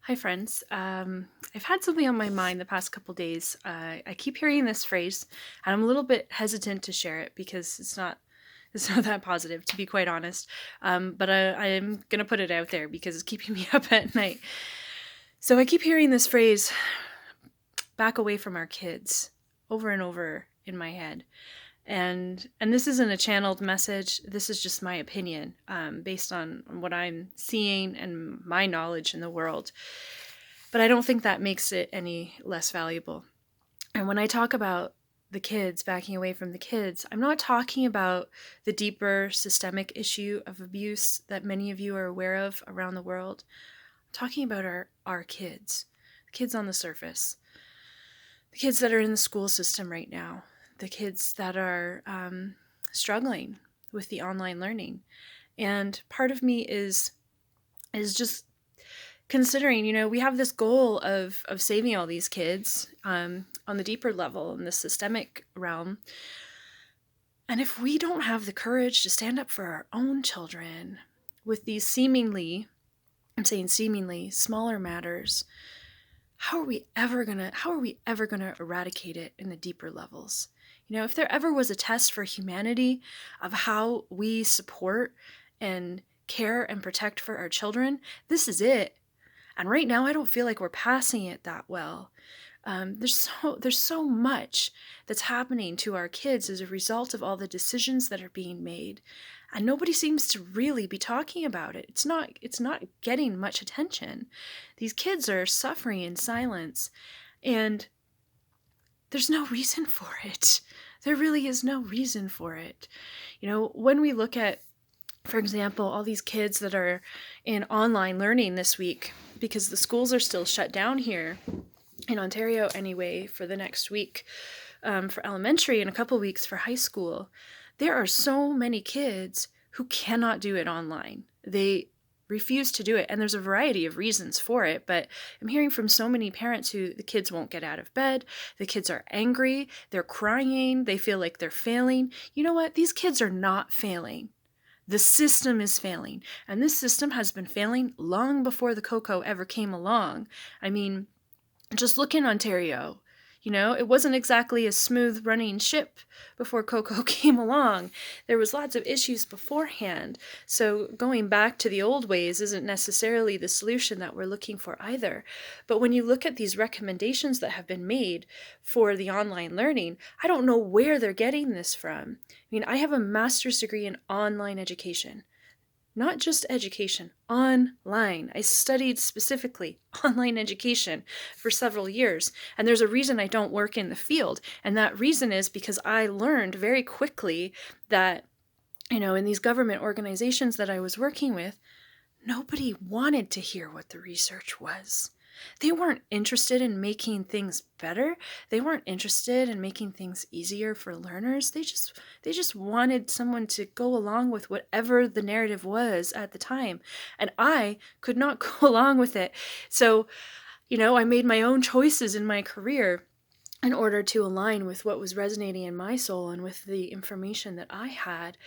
Hi, friends. I've had something on my mind the past couple days. I keep hearing this phrase, and I'm a little bit hesitant to share it because it's not that positive, to be quite honest. But I am gonna put it out there because it's keeping me up at night. So I keep hearing this phrase, "Back away from our kids," over and over in my head. And this isn't a channeled message. This is just my opinion, based on what I'm seeing and my knowledge in the world. But I don't think that makes it any less valuable. And when I talk about the kids, backing away from the kids, I'm not talking about the deeper systemic issue of abuse that many of you are aware of around the world. I'm talking about our kids, the kids on the surface, the kids that are in the school system right now, the kids that are struggling with the online learning. And part of me is just considering, we have this goal of saving all these kids, on the deeper level, in the systemic realm. And if we don't have the courage to stand up for our own children with these seemingly, I'm saying seemingly, smaller matters, how are we ever gonna eradicate it in the deeper levels? If there ever was a test for humanity of how we support and care and protect for our children, this is it. And right now, I don't feel like we're passing it that well. There's so much that's happening to our kids as a result of all the decisions that are being made, and nobody seems to really be talking about it. It's not getting much attention. These kids are suffering in silence, and there's no reason for it. There really is no reason for it. When we look at, for example, all these kids that are in online learning this week, because the schools are still shut down here in Ontario anyway for the next week, for elementary, and a couple weeks for high school, there are so many kids who cannot do it online. They refuse to do it, and there's a variety of reasons for it, but I'm hearing from so many parents who the kids won't get out of bed, the kids are angry, they're crying, they feel like they're failing. You know what? These kids are not failing. The system is failing, and this system has been failing long before the Coco ever came along. I mean, just look in Ontario. It wasn't exactly a smooth running ship before Coco came along. There was lots of issues beforehand. So going back to the old ways isn't necessarily the solution that we're looking for either. But when you look at these recommendations that have been made for the online learning, I don't know where they're getting this from. I have a master's degree in online education. Not just education, online. I studied specifically online education for several years, and there's a reason I don't work in the field, and that reason is because I learned very quickly that, in these government organizations that I was working with, nobody wanted to hear what the research was. They weren't interested in making things better. They weren't interested in making things easier for learners. They just wanted someone to go along with whatever the narrative was at the time. And I could not go along with it. So, I made my own choices in my career in order to align with what was resonating in my soul and with the information that I had.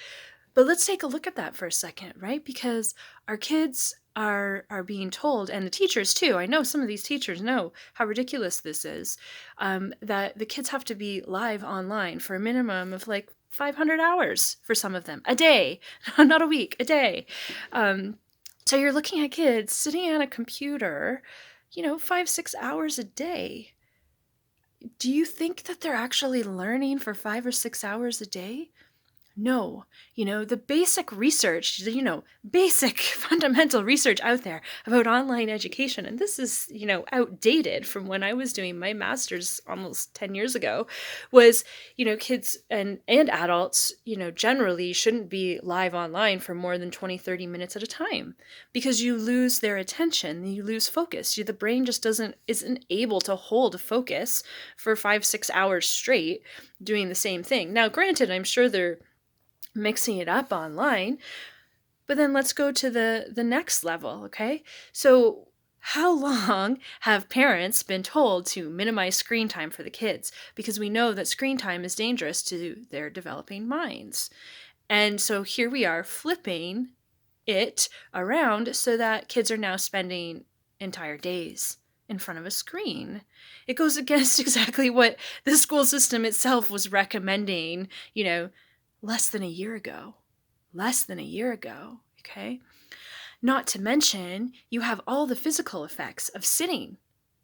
But let's take a look at that for a second, right? Because our kids are being told, and the teachers too. I know some of these teachers know how ridiculous this is, that the kids have to be live online for a minimum of like 500 hours for some of them a day, not a week, a day. So you're looking at kids sitting at a computer, 5, 6 hours a day. Do you think that they're actually learning for 5 or 6 hours a day? No, the basic research, basic fundamental research out there about online education, and this is, outdated from when I was doing my master's almost 10 years ago, was, kids and adults, generally shouldn't be live online for more than 20, 30 minutes at a time because you lose their attention, you lose focus. The brain just isn't able to hold focus for 5, 6 hours straight doing the same thing. Now, granted, I'm sure they're mixing it up online. But then let's go to the next level, okay? So how long have parents been told to minimize screen time for the kids? Because we know that screen time is dangerous to their developing minds. And so here we are flipping it around so that kids are now spending entire days in front of a screen. It goes against exactly what the school system itself was recommending, less than a year ago. Less than a year ago, okay? Not to mention, you have all the physical effects of sitting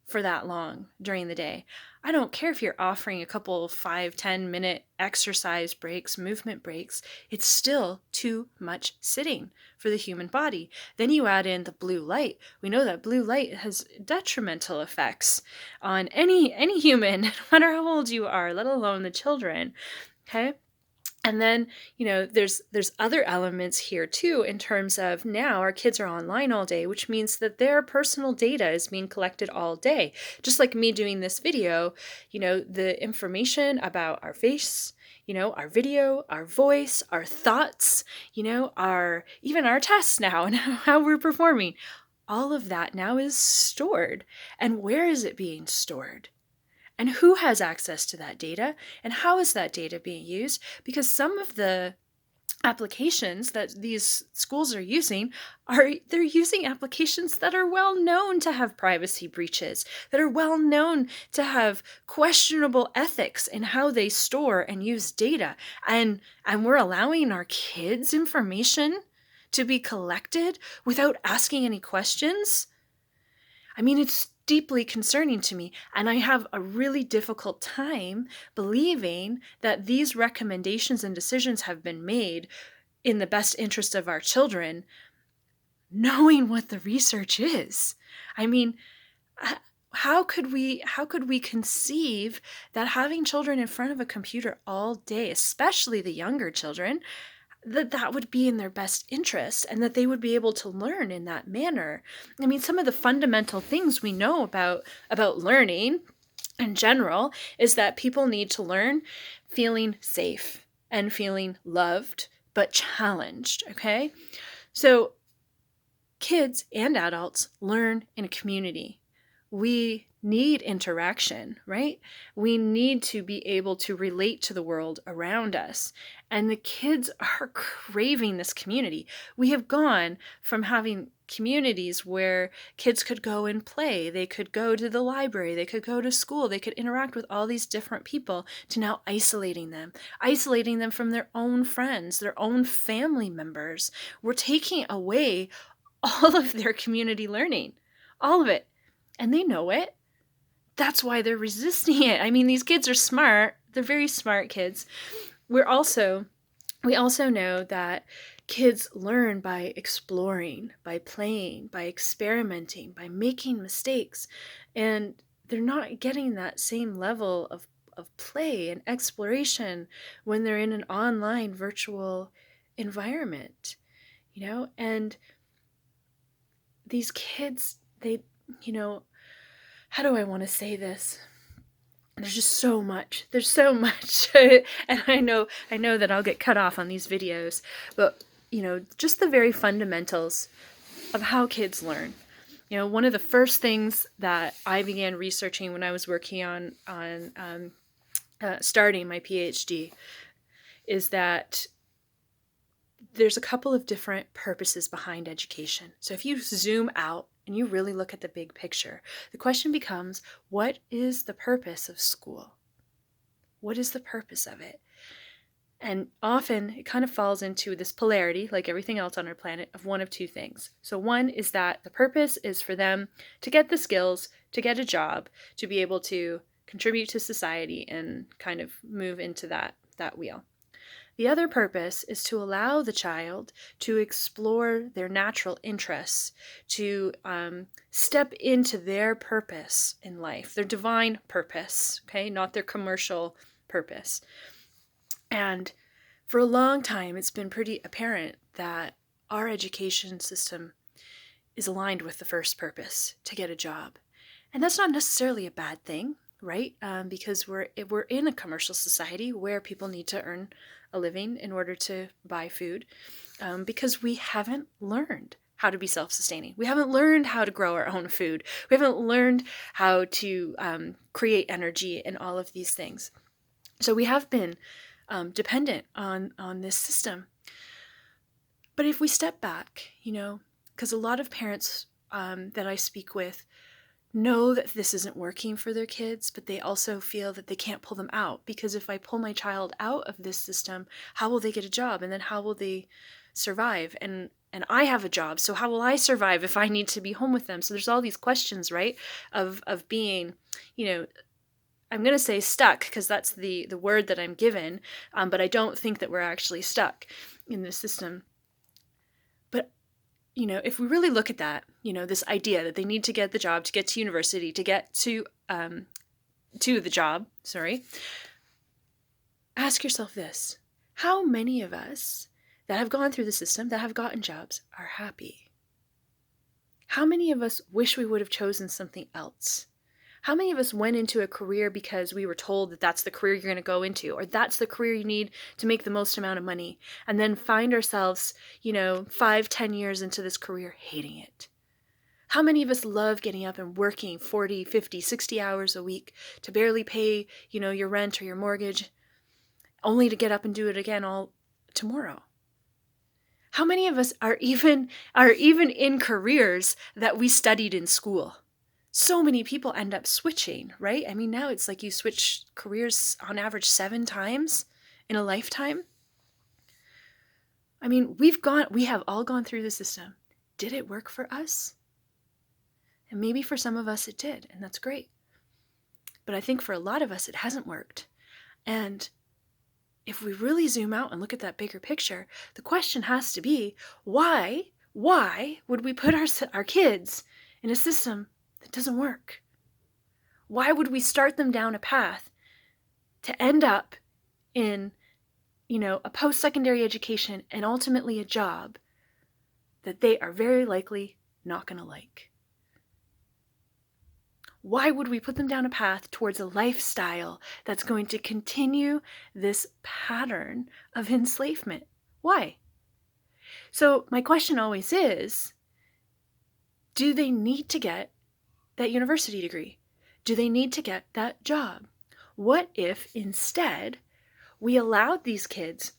for that long during the day. I don't care if you're offering a couple 5-10 minute exercise breaks, movement breaks, it's still too much sitting for the human body. Then you add in the blue light. We know that blue light has detrimental effects on any human, no matter how old you are, let alone the children. Okay? And then, there's other elements here too, in terms of now our kids are online all day, which means that their personal data is being collected all day. Just like me doing this video, the information about our face, our video, our voice, our thoughts, even our tests now and how we're performing. All of that now is stored. And where is it being stored? And who has access to that data? And how is that data being used? Because some of the applications that these schools are using they're using applications that are well known to have privacy breaches, that are well known to have questionable ethics in how they store and use data. And we're allowing our kids' information to be collected without asking any questions. I mean, it's deeply concerning to me, and I have a really difficult time believing that these recommendations and decisions have been made in the best interest of our children, knowing what the research is. I mean, how could we conceive that having children in front of a computer all day, especially the younger children, that would be in their best interest and that they would be able to learn in that manner? I mean, some of the fundamental things we know about learning in general is that people need to learn feeling safe and feeling loved, but challenged, okay? So kids and adults learn in a community. We need interaction, right? We need to be able to relate to the world around us. And the kids are craving this community. We have gone from having communities where kids could go and play, they could go to the library, they could go to school, they could interact with all these different people, to now isolating them from their own friends, their own family members. We're taking away all of their community learning, all of it. And they know it. That's why they're resisting it. I mean, these kids are smart. They're very smart kids. We also know that kids learn by exploring, by playing, by experimenting, by making mistakes. And they're not getting that same level of play and exploration when they're in an online virtual environment, and these kids, they, how do I want to say this? There's just so much. There's so much. And I know that I'll get cut off on these videos, but, just the very fundamentals of how kids learn. One of the first things that I began researching when I was working on starting my PhD is that there's a couple of different purposes behind education. So if you zoom out and you really look at the big picture, the question becomes, what is the purpose of school? What is the purpose of it? And often it kind of falls into this polarity, like everything else on our planet, of one of two things. So one is that the purpose is for them to get the skills, to get a job, to be able to contribute to society and kind of move into that wheel. The other purpose is to allow the child to explore their natural interests, to step into their purpose in life, their divine purpose, okay, not their commercial purpose. And for a long time, it's been pretty apparent that our education system is aligned with the first purpose, to get a job. And that's not necessarily a bad thing, right? Because we're in a commercial society where people need to earn a living in order to buy food, because we haven't learned how to be self-sustaining. We haven't learned how to grow our own food. We haven't learned how to create energy and all of these things. So we have been dependent on this system. But if we step back, because a lot of parents that I speak with know that this isn't working for their kids, but they also feel that they can't pull them out, because if I pull my child out of this system, how will they get a job? And then how will they survive? And I have a job, so how will I survive if I need to be home with them? So there's all these questions, right, of being, I'm going to say stuck, because that's the word that I'm given, but I don't think that we're actually stuck in this system. But if we really look at that, this idea that they need to get the job, to get to university, to get to the job, ask yourself this: how many of us that have gone through the system, that have gotten jobs, are happy? How many of us wish we would have chosen something else? How many of us went into a career because we were told that that's the career you're going to go into, or that's the career you need to make the most amount of money, and then find ourselves, 5-10 years into this career hating it? How many of us love getting up and working 40, 50, 60 hours a week to barely pay, your rent or your mortgage, only to get up and do it again all tomorrow? How many of us are even in careers that we studied in school? So many people end up switching, right? I mean, now it's like you switch careers on average 7 times in a lifetime. I mean, we have all gone through the system. Did it work for us? And maybe for some of us it did, and that's great. But I think for a lot of us it hasn't worked. And if we really zoom out and look at that bigger picture, the question has to be, why would we put our kids in a system that doesn't work? Why would we start them down a path to end up in, a post-secondary education and ultimately a job that they are very likely not going to like? Why would we put them down a path towards a lifestyle that's going to continue this pattern of enslavement? Why? So my question always is, do they need to get that university degree? Do they need to get that job? What if instead we allowed these kids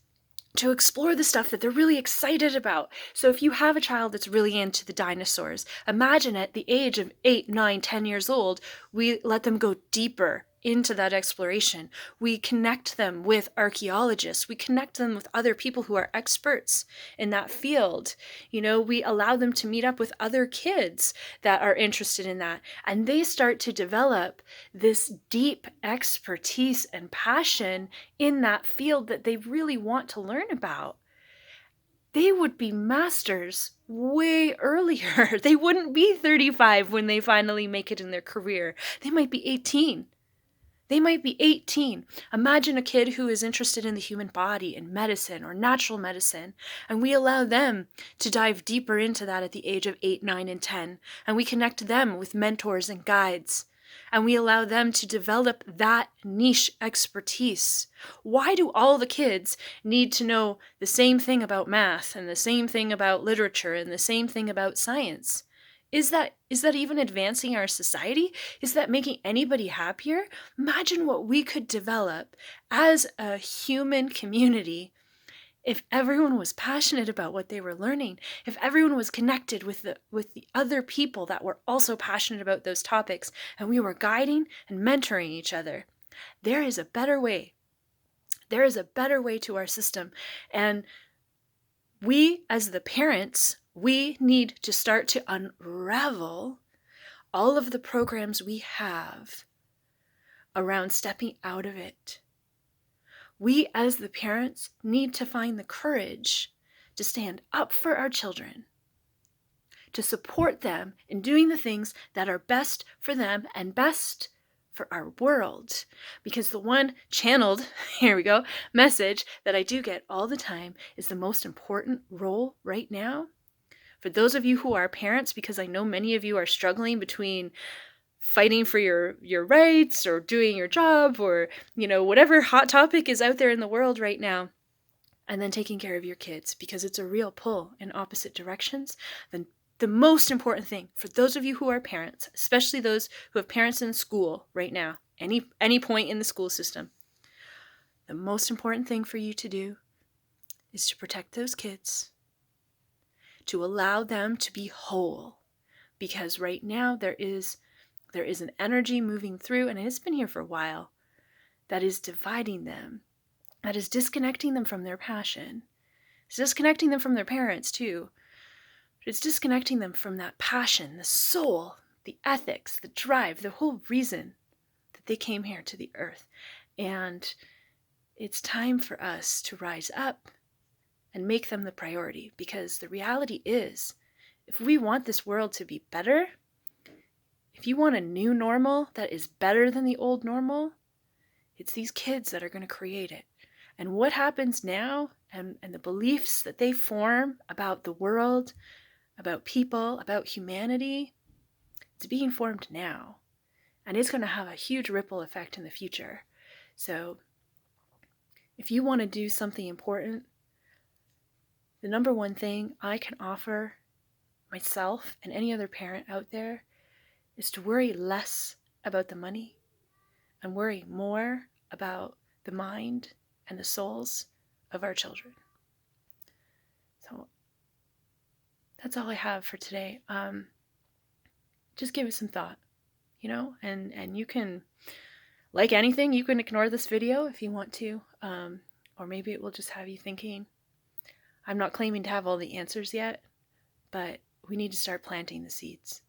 to explore the stuff that they're really excited about? So if you have a child that's really into the dinosaurs, imagine at the age of 8, 9, 10 years old, we let them go deeper into that exploration. We connect them with archaeologists. We connect them with other people who are experts in that field. We allow them to meet up with other kids that are interested in that. And they start to develop this deep expertise and passion in that field that they really want to learn about. They would be masters way earlier. They wouldn't be 35 when they finally make it in their career. They might be 18. They might be 18. Imagine a kid who is interested in the human body and medicine or natural medicine, and we allow them to dive deeper into that at the age of 8, 9, and 10, and we connect them with mentors and guides, and we allow them to develop that niche expertise. Why do all the kids need to know the same thing about math and the same thing about literature and the same thing about science? Is that even advancing our society? Is that making anybody happier? Imagine what we could develop as a human community if everyone was passionate about what they were learning, if everyone was connected with the other people that were also passionate about those topics, and we were guiding and mentoring each other. There is a better way. There is a better way to our system. And we, as the parents, we need to start to unravel all of the programs we have around stepping out of it. We, as the parents, need to find the courage to stand up for our children, to support them in doing the things that are best for them and best for our world. Because the one channeled, here we go, message that I do get all the time is the most important role right now. For those of you who are parents, because I know many of you are struggling between fighting for your rights or doing your job or, whatever hot topic is out there in the world right now, and then taking care of your kids, because it's a real pull in opposite directions, then the most important thing for those of you who are parents, especially those who have parents in school right now, any point in the school system, the most important thing for you to do is to protect those kids, to allow them to be whole, because right now there is an energy moving through, and it's been here for a while, that is dividing them, that is disconnecting them from their passion. It's disconnecting them from their parents too. But it's disconnecting them from that passion, the soul, the ethics, the drive, the whole reason that they came here to the earth. And it's time for us to rise up and make them the priority, because the reality is, if we want this world to be better, if you want a new normal that is better than the old normal, it's these kids that are going to create it. And what happens now, and the beliefs that they form about the world, about people, about humanity, it's being formed now. And it's going to have a huge ripple effect in the future. So if you want to do something important, the number one thing I can offer myself and any other parent out there is to worry less about the money and worry more about the mind and the souls of our children. So that's all I have for today. Just give it some thought, and you can, like anything, you can ignore this video if you want to, or maybe it will just have you thinking. I'm not claiming to have all the answers yet, but we need to start planting the seeds.